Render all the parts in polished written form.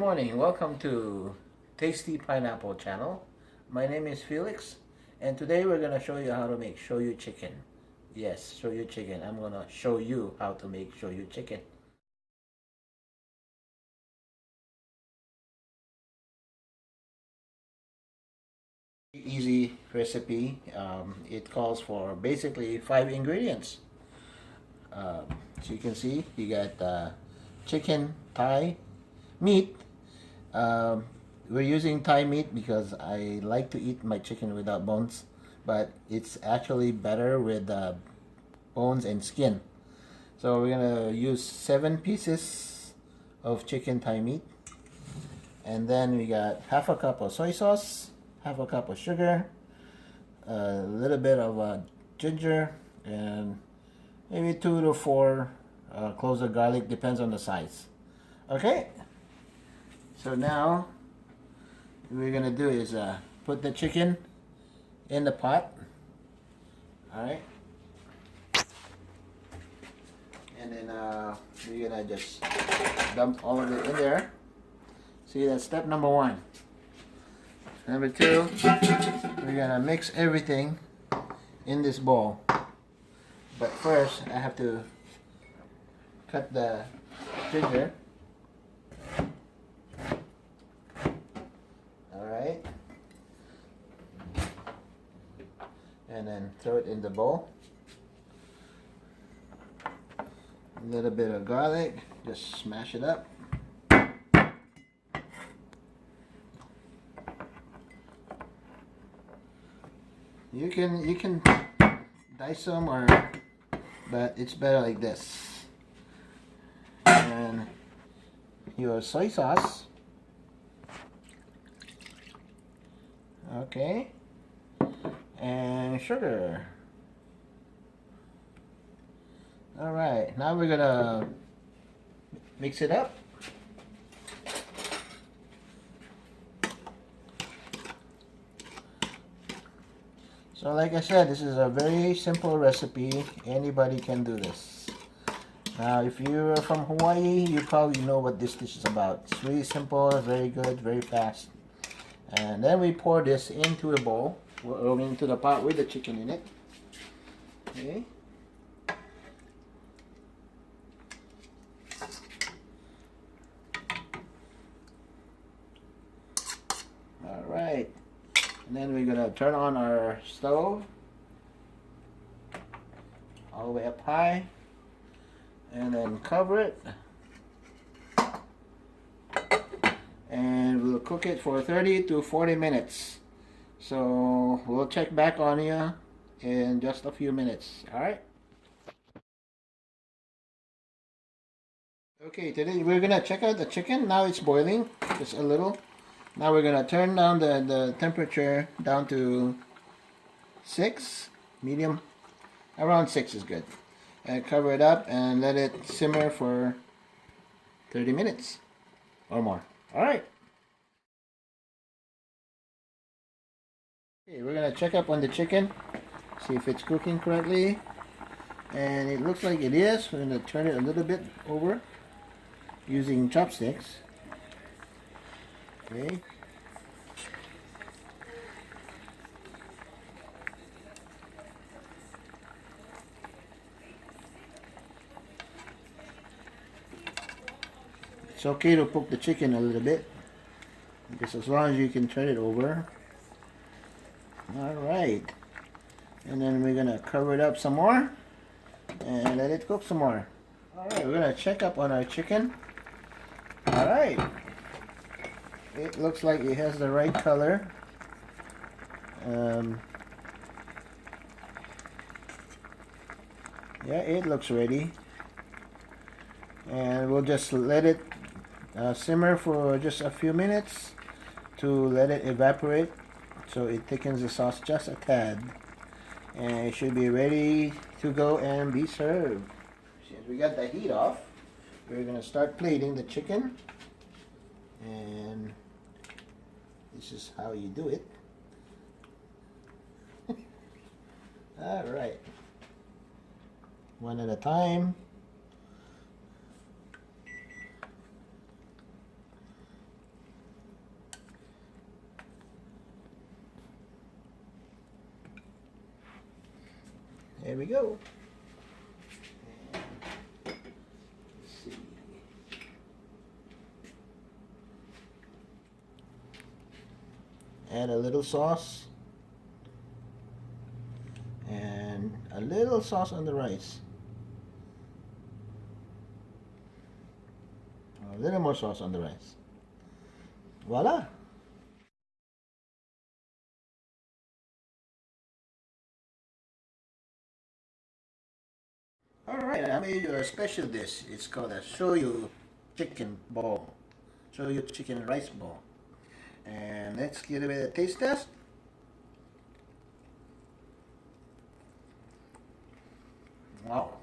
morning, welcome to Tasty Pineapple channel. My name is Felix and today we're gonna show you how to make shoyu chicken. Yes, shoyu chicken. I'm gonna show you how to make shoyu chicken. Easy recipe. It calls for basically 5 ingredients. So you can see you got chicken, thigh, meat. Um, we're using thigh meat because I like to eat my chicken without bones, but it's actually better with bones and skin. So we're gonna use 7 pieces of chicken thigh meat, and then we got half a cup of soy sauce, half a cup of sugar, a little bit of ginger, and maybe 2 to 4 cloves of garlic, depends on the size. Okay, so now what we're gonna do is put the chicken in the pot. Alright, and then we're gonna just dump all of it in there. See, that's step number 1. Number 2, we're gonna mix everything in this bowl. But first, I have to cut the ginger. Alright. And then throw it in the bowl. A little bit of garlic, just smash it up. You can dice some, but it's better like this. And your soy sauce. Okay. And sugar. Alright, now we're gonna mix it up. So like I said, this is a very simple recipe. Anybody can do this. Now if you're from Hawaii, you probably know what this dish is about. It's really simple, very good, very fast. And then we pour this into a bowl, or into the pot with the chicken in it. Okay. Alright. And then we're gonna turn on our stove all the way up high, and then cover it, and we'll cook it for 30 to 40 minutes. So we'll check back on you in just a few minutes. Alright. Okay, today we're gonna check out the chicken. Now it's boiling just a little. Now we're gonna turn down the temperature down to 6, medium, around 6 is good. And cover it up and let it simmer for 30 minutes or more. Alright. Okay, we're gonna check up on the chicken, see if it's cooking correctly. And it looks like it is. We're gonna turn it a little bit over using chopsticks. Okay. It's okay to poke the chicken a little bit, because as long as you can turn it over. Alright. And then we're gonna cover it up some more and let it cook some more. Alright, we're gonna check up on our chicken. Alright. It looks like it has the right color. Yeah, it looks ready. And we'll just let it simmer for just a few minutes to let it evaporate, so it thickens the sauce just a tad. And it should be ready to go and be served. Since we got the heat off, we're going to start plating the chicken. And this is how you do it. Alright. One at a time. There we go. Let's see. Add a little sauce and a little sauce on the rice. A little more sauce on the rice. Voila! Alright, I made you a special dish. It's called a Shoyu Chicken Ball. Shoyu Chicken Rice Ball. And let's give it a taste test. Wow.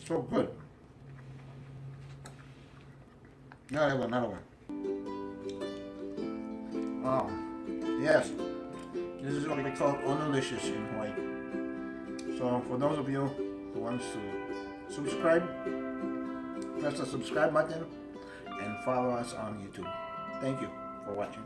So good. Now have another one. Wow. Yes. This is what we call onolicious in Hawaii. So for those of you who wants to subscribe, press the subscribe button and follow us on YouTube. Thank you for watching.